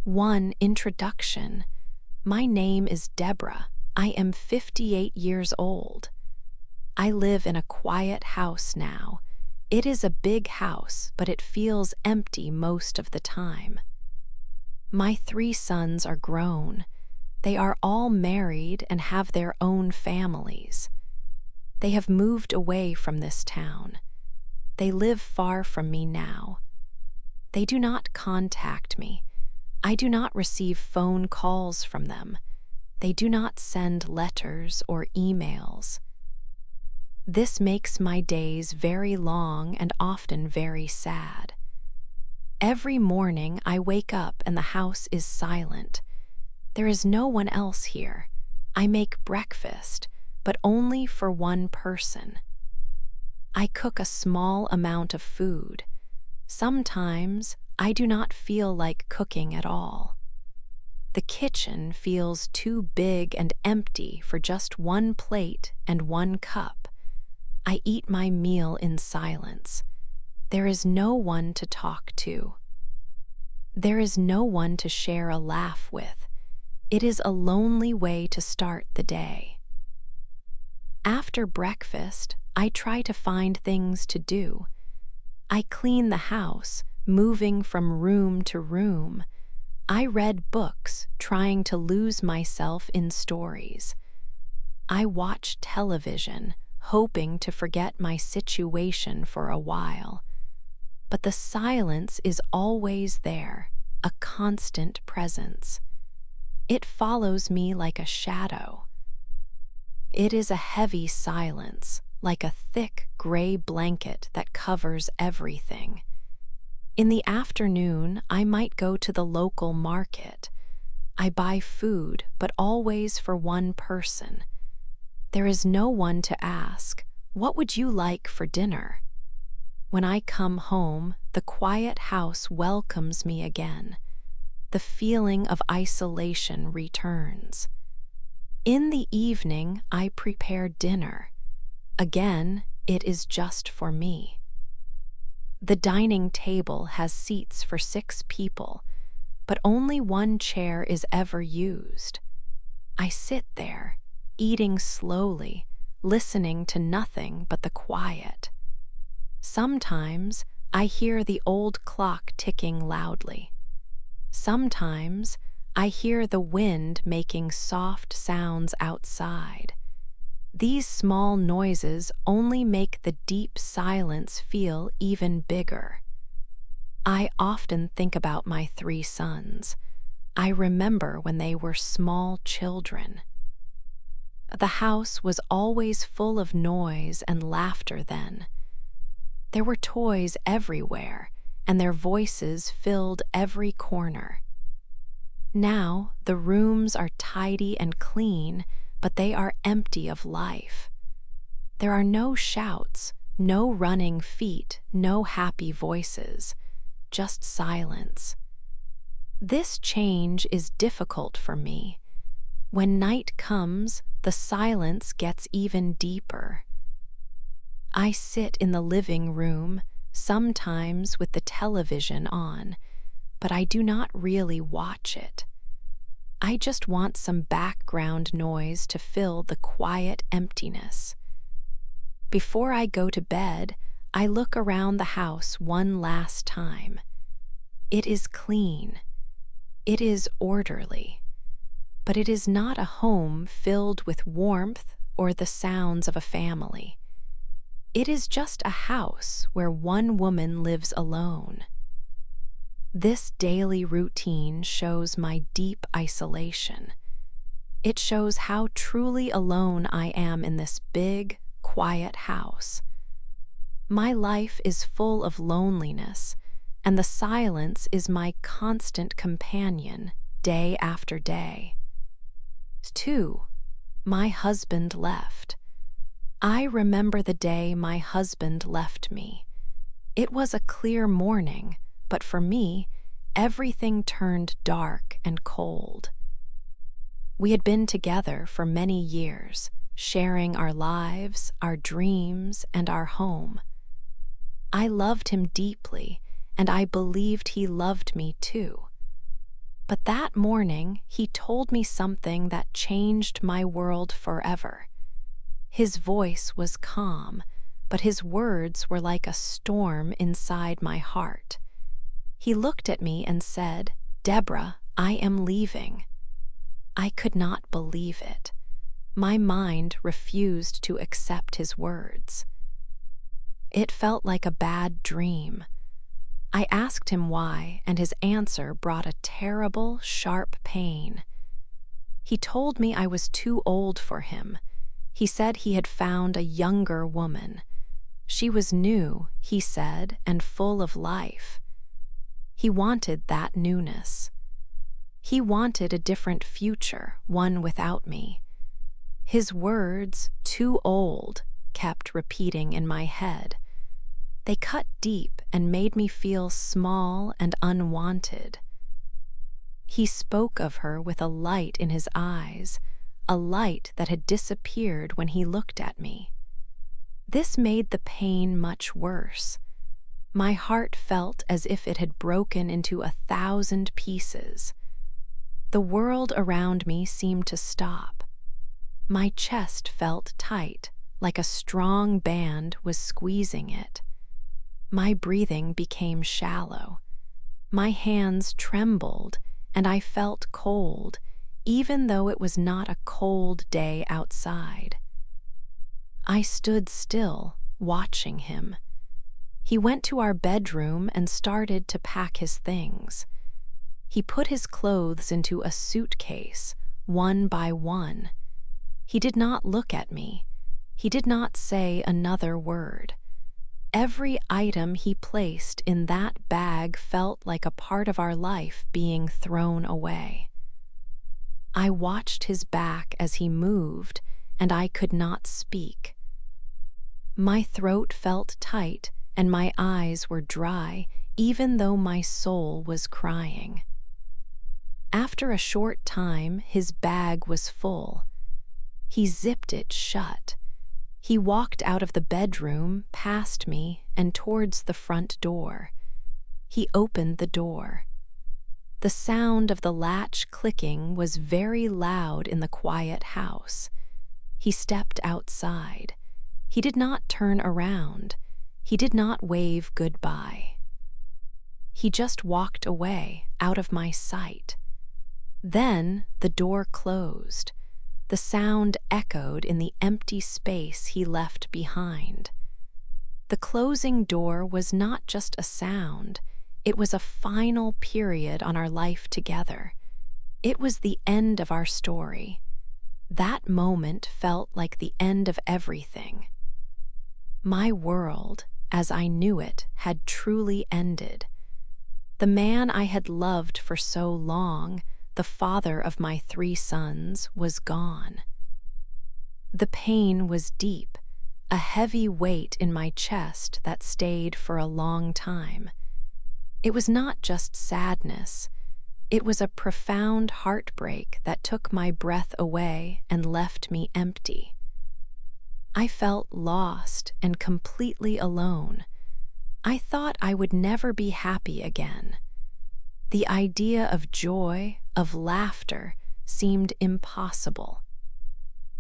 Introduction. My name is Deborah. I am 58 years old. I live in a quiet house now. It is a big house, but it feels empty most of the time. My 3 sons are grown. They are all married and have their own families. They have moved away from this town. They live far from me now. They do not contact me. I do not receive phone calls from them. They do not send letters or emails. This makes my days very long and often very sad. Every morning I wake up and the house is silent. There is no one else here. I make breakfast, but only for one person. I cook a small amount of food. Sometimes I do not feel like cooking at all. The kitchen feels too big and empty for just one plate and one cup. I eat my meal in silence. There is no one to talk to. There is no one to share a laugh with. It is a lonely way to start the day. After breakfast, I try to find things to do. I clean the house, moving from room to room. I read books, trying to lose myself in stories. I watch television, hoping to forget my situation for a while. But the silence is always there, a constant presence. It follows me like a shadow. It is a heavy silence, like a thick gray blanket that covers everything. In the afternoon, I might go to the local market. I buy food, but always for one person. There is no one to ask, "What would you like for dinner?" When I come home, the quiet house welcomes me again. The feeling of isolation returns. In the evening, I prepare dinner. Again, it is just for me. The dining table has seats for 6 people, but only one chair is ever used. I sit there, eating slowly, listening to nothing but the quiet. Sometimes I hear the old clock ticking loudly. Sometimes I hear the wind making soft sounds outside. These small noises only make the deep silence feel even bigger. I often think about my 3 sons. I remember when they were small children. The house was always full of noise and laughter then. There were toys everywhere, and their voices filled every corner. Now the rooms are tidy and clean, but they are empty of life. There are no shouts, no running feet, no happy voices, just silence. This change is difficult for me. When night comes, the silence gets even deeper. I sit in the living room, sometimes with the television on, but I do not really watch it. I just want some background noise to fill the quiet emptiness. Before I go to bed, I look around the house one last time. It is clean. It is orderly. But it is not a home filled with warmth or the sounds of a family. It is just a house where one woman lives alone. This daily routine shows my deep isolation. It shows how truly alone I am in this big, quiet house. My life is full of loneliness, and the silence is my constant companion day after day. 2. My husband left. I remember the day my husband left me. It was a clear morning, but for me, everything turned dark and cold. We had been together for many years, sharing our lives, our dreams, and our home. I loved him deeply, and I believed he loved me too. But that morning, he told me something that changed my world forever. His voice was calm, but his words were like a storm inside my heart. He looked at me and said, "Deborah, I am leaving." I could not believe it. My mind refused to accept his words. It felt like a bad dream. I asked him why, and his answer brought a terrible, sharp pain. He told me I was too old for him. He said he had found a younger woman. She was new, he said, and full of life. He wanted that newness. He wanted a different future, one without me. His words, "too old," kept repeating in my head. They cut deep and made me feel small and unwanted. He spoke of her with a light in his eyes, a light that had disappeared when he looked at me. This made the pain much worse. My heart felt as if it had broken into 1,000 pieces. The world around me seemed to stop. My chest felt tight, like a strong band was squeezing it. My breathing became shallow. My hands trembled, and I felt cold, even though it was not a cold day outside. I stood still, watching him. He went to our bedroom and started to pack his things. He put his clothes into a suitcase, one by one. He did not look at me. He did not say another word. Every item he placed in that bag felt like a part of our life being thrown away. I watched his back as he moved, and I could not speak. My throat felt tight, and my eyes were dry, even though my soul was crying. After a short time, his bag was full. He zipped it shut. He walked out of the bedroom, past me, and towards the front door. He opened the door. The sound of the latch clicking was very loud in the quiet house. He stepped outside. He did not turn around. He did not wave goodbye. He just walked away, out of my sight. Then the door closed. The sound echoed in the empty space he left behind. The closing door was not just a sound, it was a final period on our life together. It was the end of our story. That moment felt like the end of everything. My world, as I knew it, had truly ended. The man I had loved for so long, the father of my 3 sons, was gone. The pain was deep, a heavy weight in my chest that stayed for a long time. It was not just sadness. It was a profound heartbreak that took my breath away and left me empty. I felt lost and completely alone. I thought I would never be happy again. The idea of joy, of laughter, seemed impossible.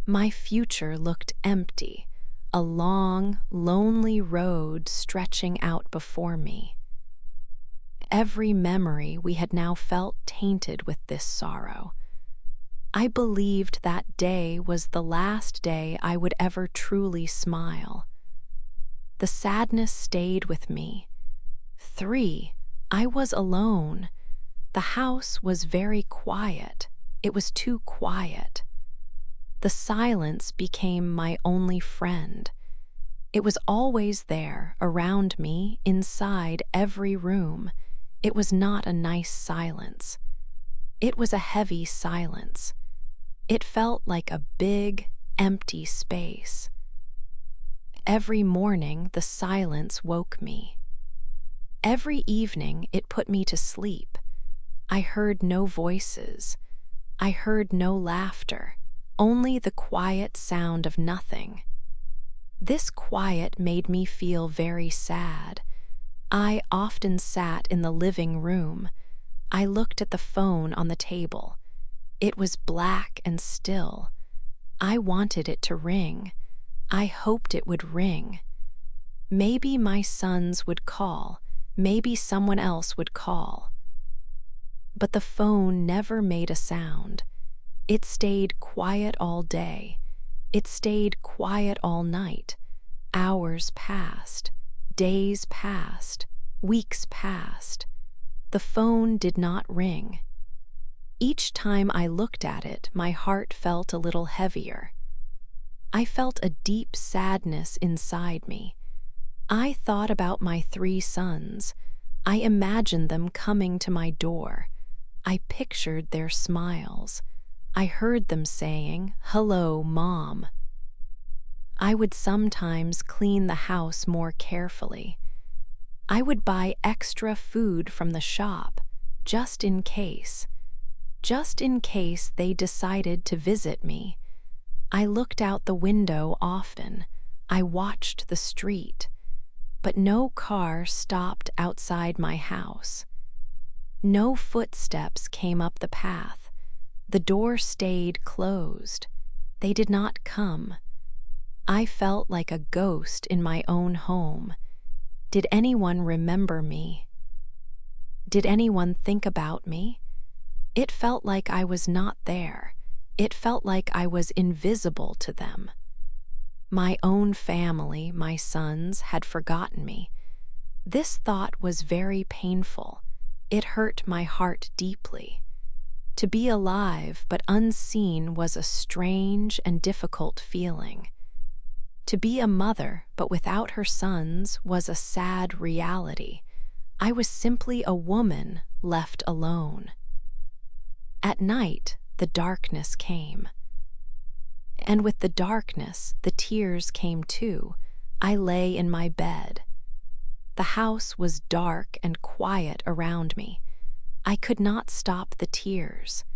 My future looked empty, a long, lonely road stretching out before me. Every memory we had now felt tainted with this sorrow. I believed that day was the last day I would ever truly smile. The sadness stayed with me. 3, I was alone. The house was very quiet. It was too quiet. The silence became my only friend. It was always there, around me, inside every room. It was not a nice silence. It was a heavy silence. It felt like a big, empty space. Every morning, the silence woke me. Every evening, it put me to sleep. I heard no voices. I heard no laughter, only the quiet sound of nothing. This quiet made me feel very sad. I often sat in the living room. I looked at the phone on the table. It was black and still. I wanted it to ring. I hoped it would ring. Maybe my sons would call. Maybe someone else would call. But the phone never made a sound. It stayed quiet all day. It stayed quiet all night. Hours passed. Days passed. Weeks passed. The phone did not ring. Each time I looked at it, my heart felt a little heavier. I felt a deep sadness inside me. I thought about my 3 sons. I imagined them coming to my door. I pictured their smiles. I heard them saying, "Hello, Mom." I would sometimes clean the house more carefully. I would buy extra food from the shop, just in case. Just in case they decided to visit me. I looked out the window often. I watched the street. But no car stopped outside my house. No footsteps came up the path. The door stayed closed. They did not come. I felt like a ghost in my own home. Did anyone remember me? Did anyone think about me? It felt like I was not there. It felt like I was invisible to them. My own family, my sons, had forgotten me. This thought was very painful. It hurt my heart deeply. To be alive but unseen was a strange and difficult feeling. To be a mother but without her sons was a sad reality. I was simply a woman left alone. At night, the darkness came. And with the darkness, the tears came too. I lay in my bed. The house was dark and quiet around me. I could not stop the tears.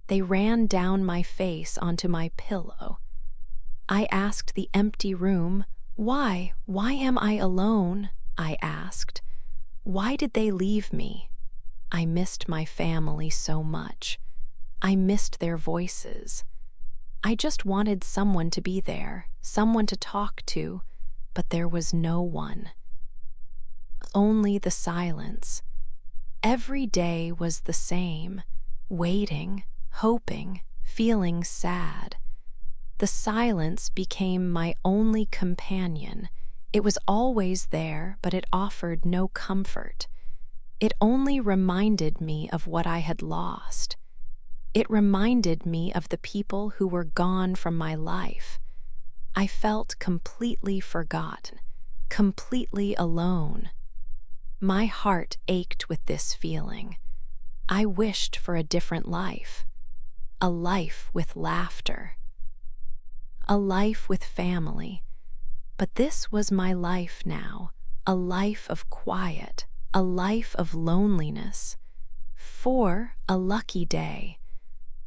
They ran down my face onto my pillow. I asked the empty room, "Why am I alone?" I asked. "Why did they leave me?" I missed my family so much. I missed their voices. I just wanted someone to be there, someone to talk to, but there was no one. Only the silence. Every day was the same, waiting, hoping, feeling sad. The silence became my only companion. It was always there, but it offered no comfort. It only reminded me of what I had lost. It reminded me of the people who were gone from my life. I felt completely forgotten, completely alone. My heart ached with this feeling. I wished for a different life. A life with laughter. A life with family. But this was my life now, a life of quiet, a life of loneliness. For a lucky day.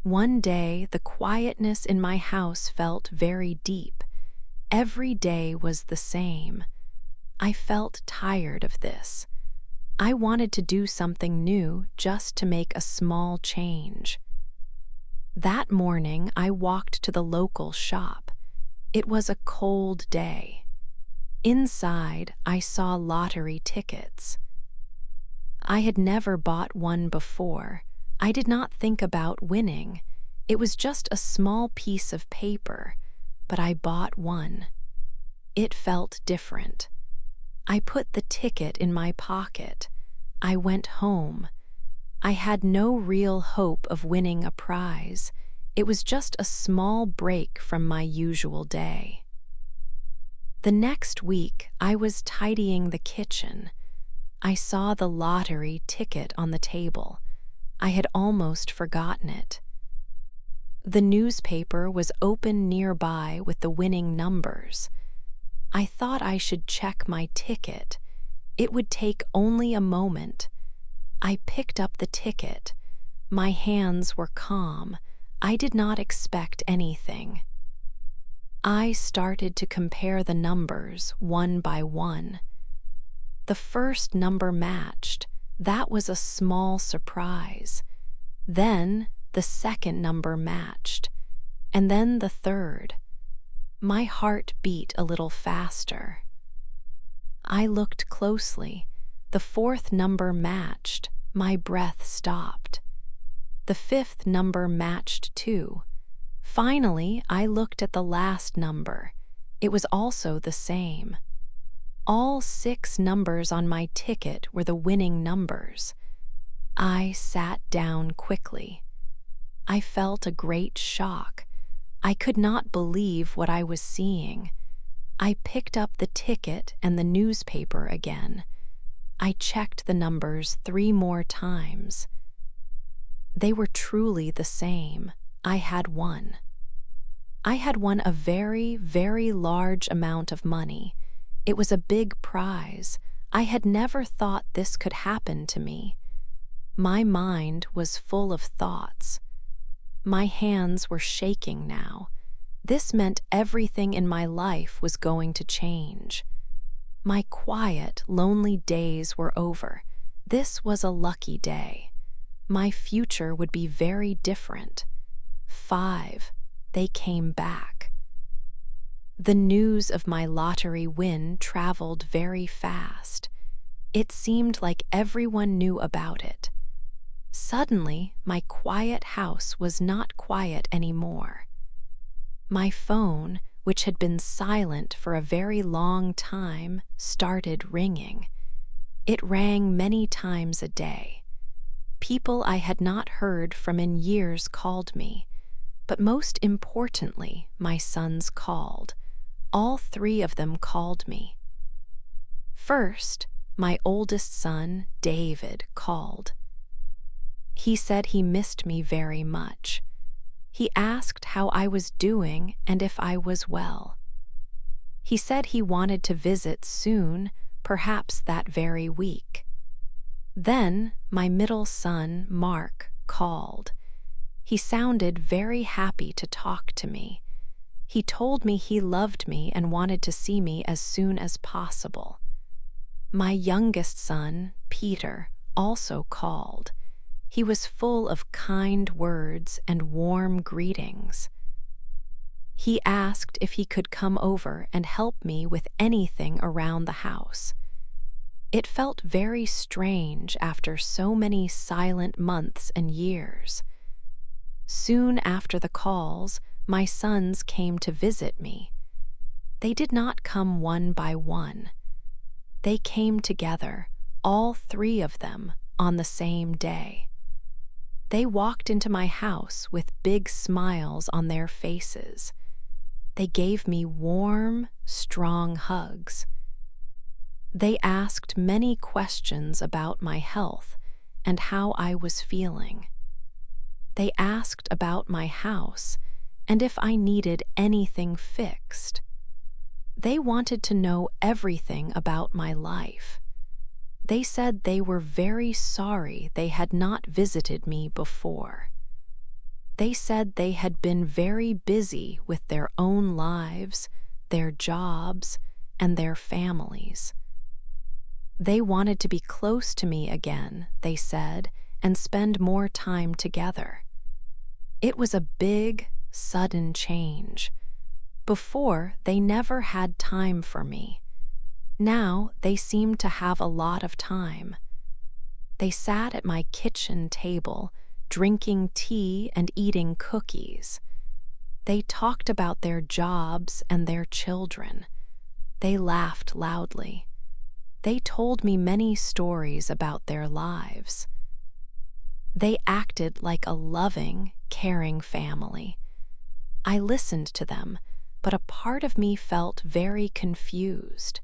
One day, the quietness in my house felt very deep. Every day was the same. I felt tired of this. I wanted to do something new just to make a small change. That morning, I walked to the local shop. It was a cold day. Inside, I saw lottery tickets. I had never bought one before. I did not think about winning. It was just a small piece of paper, but I bought one. It felt different. I put the ticket in my pocket. I went home. I had no real hope of winning a prize. It was just a small break from my usual day. The next week, I was tidying the kitchen. I saw the lottery ticket on the table. I had almost forgotten it. The newspaper was open nearby with the winning numbers. I thought I should check my ticket. It would take only a moment. I picked up the ticket. My hands were calm. I did not expect anything. I started to compare the numbers one by one. The first number matched, That was a small surprise. Then the second number matched, and then the third. My heart beat a little faster. I looked closely. The fourth number matched. My breath stopped. The fifth number matched too. Finally, I looked at the last number. It was also the same. All 6 numbers on my ticket were the winning numbers. I sat down quickly. I felt a great shock. I could not believe what I was seeing. I picked up the ticket and the newspaper again. I checked the numbers 3 more times. They were truly the same. I had won. I had won a very, very large amount of money. It was a big prize. I had never thought this could happen to me. My mind was full of thoughts. My hands were shaking now. This meant everything in my life was going to change. My quiet, lonely days were over. This was a lucky day. My future would be very different. 5. They came back. The news of my lottery win traveled very fast. It seemed like everyone knew about it. Suddenly, my quiet house was not quiet anymore. My phone, which had been silent for a very long time, started ringing. It rang many times a day. People I had not heard from in years called me, but most importantly, my sons called. All 3 of them called me. First, my oldest son, David, called. He said he missed me very much. He asked how I was doing and if I was well. He said he wanted to visit soon, perhaps that very week. Then my middle son, Mark, called. He sounded very happy to talk to me. He told me he loved me and wanted to see me as soon as possible. My youngest son, Peter, also called. He was full of kind words and warm greetings. He asked if he could come over and help me with anything around the house. It felt very strange after so many silent months and years. Soon after the calls, my sons came to visit me. They did not come one by one. They came together, all 3 of them, on the same day. They walked into my house with big smiles on their faces. They gave me warm, strong hugs. They asked many questions about my health and how I was feeling. They asked about my house and if I needed anything fixed. They wanted to know everything about my life. They said they were very sorry they had not visited me before. They said they had been very busy with their own lives, their jobs, and their families. They wanted to be close to me again, they said, and spend more time together. It was a big, sudden change. Before, they never had time for me. Now they seemed to have a lot of time. They sat at my kitchen table, drinking tea and eating cookies. They talked about their jobs and their children. They laughed loudly. They told me many stories about their lives. They acted like a loving, caring family. I listened to them, but a part of me felt very confused.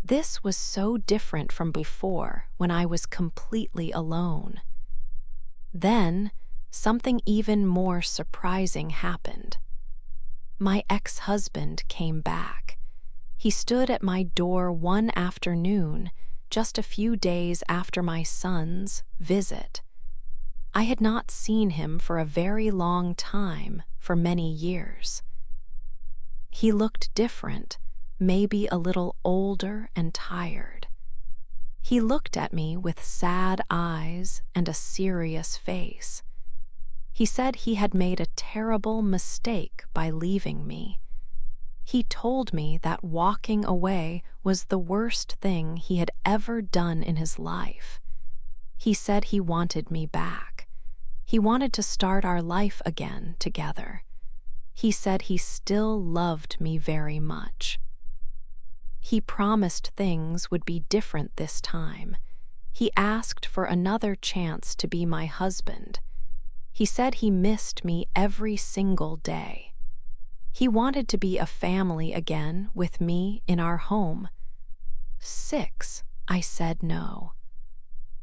This was so different from before, when I was completely alone. Then, something even more surprising happened. My ex-husband came back. He stood at my door one afternoon, just a few days after my son's visit. I had not seen him for a very long time, for many years. He looked different, maybe a little older and tired. He looked at me with sad eyes and a serious face. He said he had made a terrible mistake by leaving me. He told me that walking away was the worst thing he had ever done in his life. He said he wanted me back. He wanted to start our life again together. He said he still loved me very much. He promised things would be different this time. He asked for another chance to be my husband. He said he missed me every single day. He wanted to be a family again with me in our home. 6, I said no.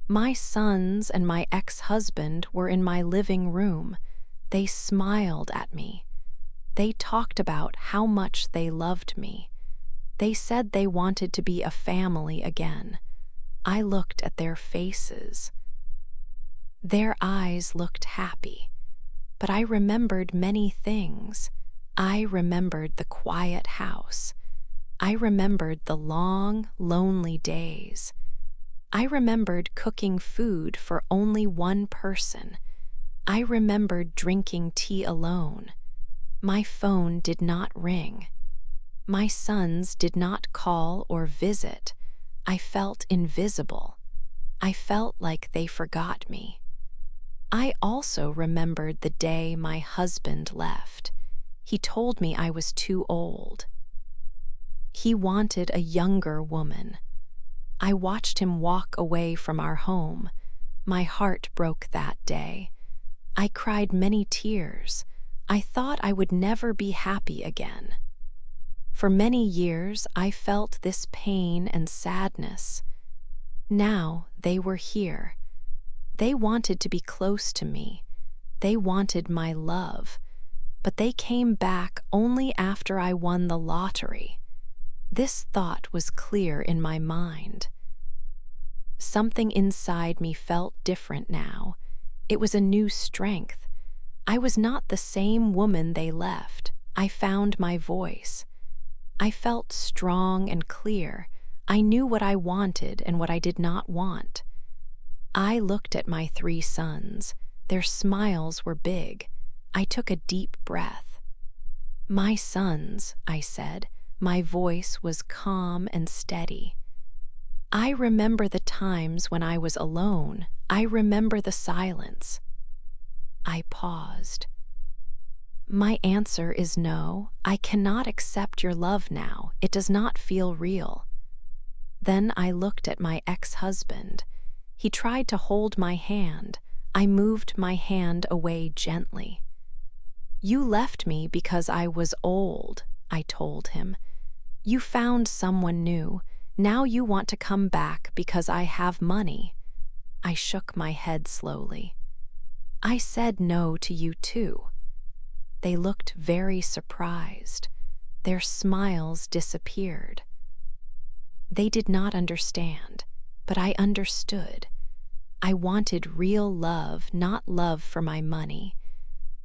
My sons and my ex-husband were in my living room. They smiled at me. They talked about how much they loved me. They said they wanted to be a family again. I looked at their faces. Their eyes looked happy, but I remembered many things. I remembered the quiet house. I remembered the long, lonely days. I remembered cooking food for only one person. I remembered drinking tea alone. My phone did not ring. My sons did not call or visit. I felt invisible. I felt like they forgot me. I also remembered the day my husband left. He told me I was too old. He wanted a younger woman. I watched him walk away from our home. My heart broke that day. I cried many tears. I thought I would never be happy again. For many years, I felt this pain and sadness. Now they were here. They wanted to be close to me. They wanted my love. But they came back only after I won the lottery. This thought was clear in my mind. Something inside me felt different now. It was a new strength. I was not the same woman they left. I found my voice. I felt strong and clear. I knew what I wanted and what I did not want. I looked at my 3 sons. Their smiles were big. I took a deep breath. "My sons," I said. My voice was calm and steady. "I remember the times when I was alone. I remember the silence." I paused. "My answer is no. I cannot accept your love now. It does not feel real." Then I looked at my ex-husband. He tried to hold my hand. I moved my hand away gently. "You left me because I was old," I told him. "You found someone new. Now you want to come back because I have money." I shook my head slowly. "I said no to you too." They looked very surprised. Their smiles disappeared. They did not understand, but I understood. I wanted real love, not love for my money.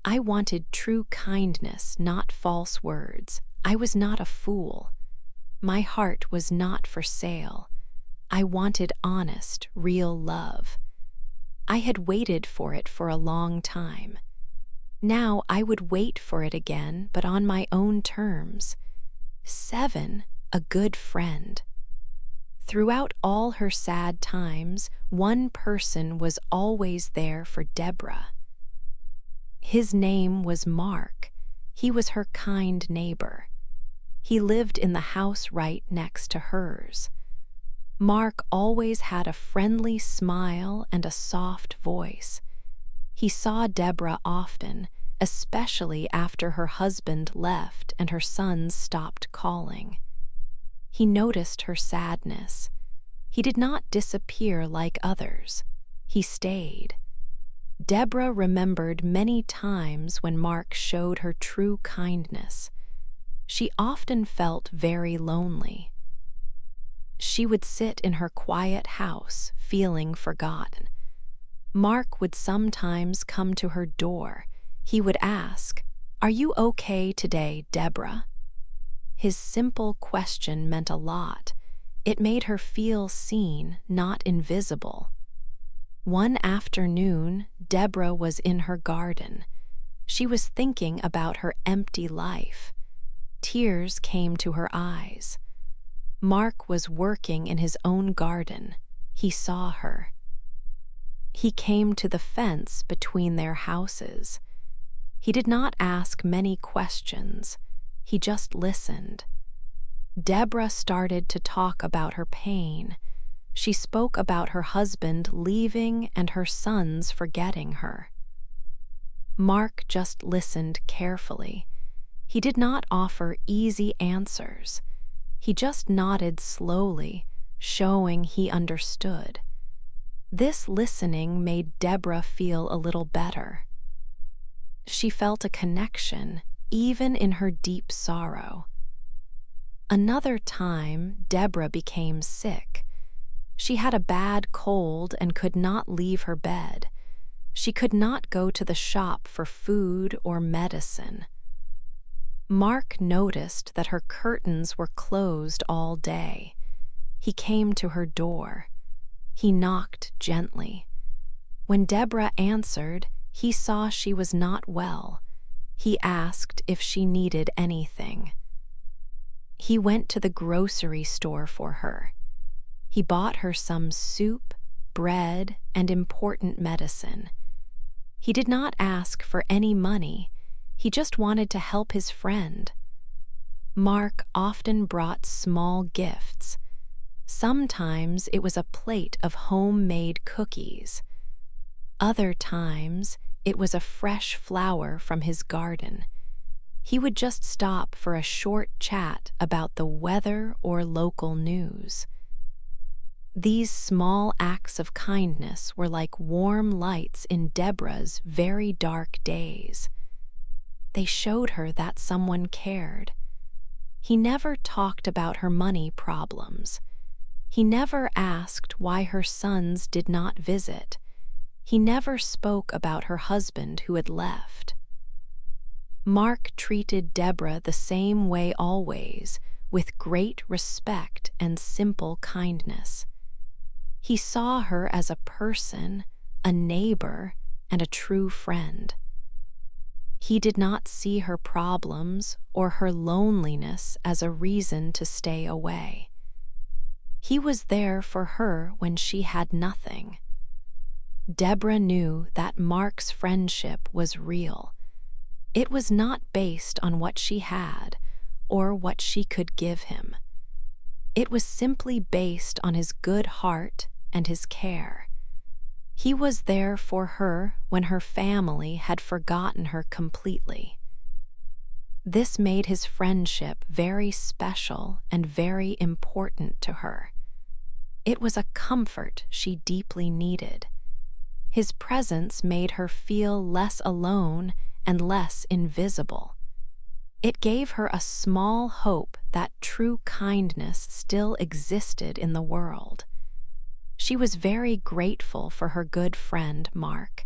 I wanted true kindness, not false words. I was not a fool. My heart was not for sale. I wanted honest, real love. I had waited for it for a long time. Now I would wait for it again, but on my own terms. 7, a good friend. Throughout all her sad times, one person was always there for Deborah. His name was Mark. He was her kind neighbor. He lived in the house right next to hers. Mark always had a friendly smile and a soft voice. He saw Deborah often, especially after her husband left and her sons stopped calling. He noticed her sadness. He did not disappear like others. He stayed. Deborah remembered many times when Mark showed her true kindness. She often felt very lonely. She would sit in her quiet house, feeling forgotten. Mark would sometimes come to her door. He would ask, "Are you okay today, Deborah?" His simple question meant a lot. It made her feel seen, not invisible. One afternoon, Deborah was in her garden. She was thinking about her empty life. Tears came to her eyes. Mark was working in his own garden. He saw her. He came to the fence between their houses. He did not ask many questions. He just listened. Deborah started to talk about her pain. She spoke about her husband leaving and her sons forgetting her. Mark just listened carefully. He did not offer easy answers. He just nodded slowly, showing he understood. This listening made Deborah feel a little better. She felt a connection, even in her deep sorrow. Another time, Deborah became sick. She had a bad cold and could not leave her bed. She could not go to the shop for food or medicine. Mark noticed that her curtains were closed all day. He came to her door. He knocked gently. When Deborah answered, he saw she was not well. He asked if she needed anything. He went to the grocery store for her. He bought her some soup, bread, and important medicine. He did not ask for any money. He just wanted to help his friend. Mark often brought small gifts. Sometimes it was a plate of homemade cookies. Other times it was a fresh flower from his garden. He would just stop for a short chat about the weather or local news. These small acts of kindness were like warm lights in Deborah's very dark days. They showed her that someone cared. He never talked about her money problems. He never asked why her sons did not visit. He never spoke about her husband who had left. Mark treated Deborah the same way always, with great respect and simple kindness. He saw her as a person, a neighbor, and a true friend. He did not see her problems or her loneliness as a reason to stay away. He was there for her when she had nothing. Deborah knew that Mark's friendship was real. It was not based on what she had or what she could give him. It was simply based on his good heart and his care. He was there for her when her family had forgotten her completely. This made his friendship very special and very important to her. It was a comfort she deeply needed. His presence made her feel less alone and less invisible. It gave her a small hope that true kindness still existed in the world. She was very grateful for her good friend, Mark.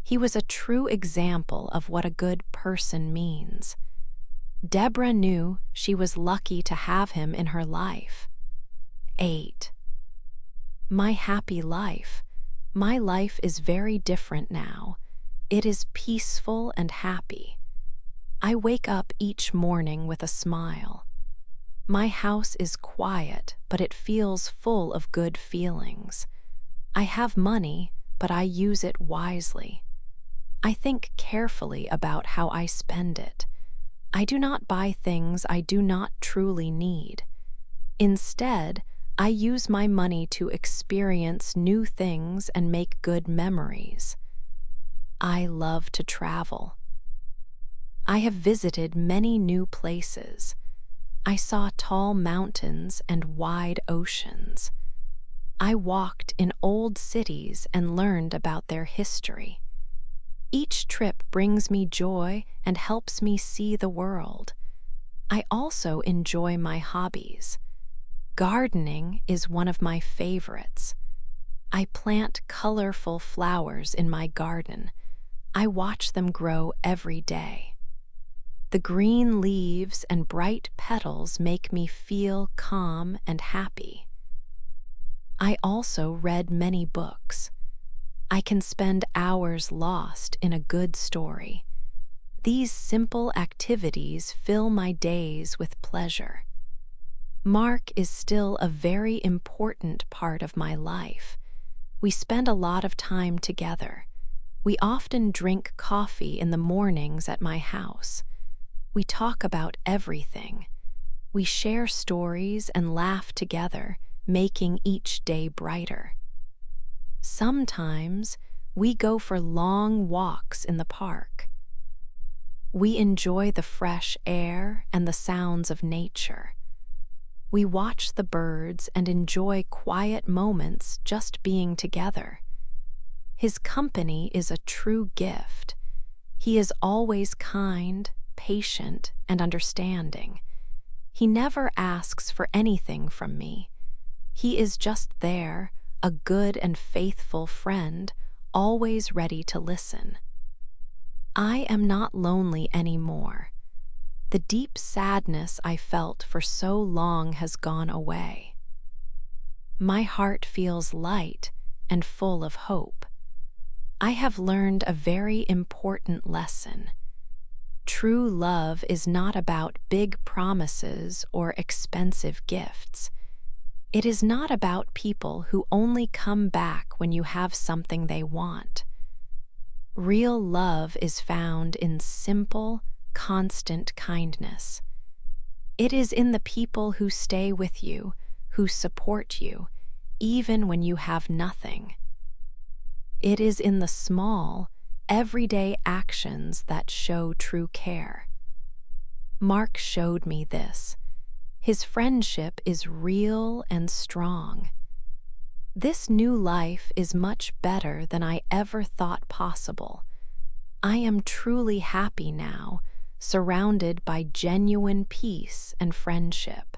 He was a true example of what a good person means. Deborah knew she was lucky to have him in her life. 8. My happy life. My life is very different now. It is peaceful and happy. I wake up each morning with a smile. My house is quiet, but it feels full of good feelings. I have money, but I use it wisely. I think carefully about how I spend it. I do not buy things I do not truly need. Instead, I use my money to experience new things and make good memories. I love to travel. I have visited many new places. I saw tall mountains and wide oceans. I walked in old cities and learned about their history. Each trip brings me joy and helps me see the world. I also enjoy my hobbies. Gardening is one of my favorites. I plant colorful flowers in my garden. I watch them grow every day. The green leaves and bright petals make me feel calm and happy. I also read many books. I can spend hours lost in a good story. These simple activities fill my days with pleasure. Mark is still a very important part of my life. We spend a lot of time together. We often drink coffee in the mornings at my house. We talk about everything. We share stories and laugh together, making each day brighter. Sometimes we go for long walks in the park. We enjoy the fresh air and the sounds of nature. We watch the birds and enjoy quiet moments just being together. His company is a true gift. He is always kind, patient, and understanding. He never asks for anything from me. He is just there, a good and faithful friend, always ready to listen. I am not lonely anymore. The deep sadness I felt for so long has gone away. My heart feels light and full of hope. I have learned a very important lesson. True love is not about big promises or expensive gifts. It is not about people who only come back when you have something they want. Real love is found in simple, constant kindness. It is in the people who stay with you, who support you, even when you have nothing. It is in the small, everyday actions that show true care. Mark showed me this. His friendship is real and strong. This new life is much better than I ever thought possible. I am truly happy now, surrounded by genuine peace and friendship.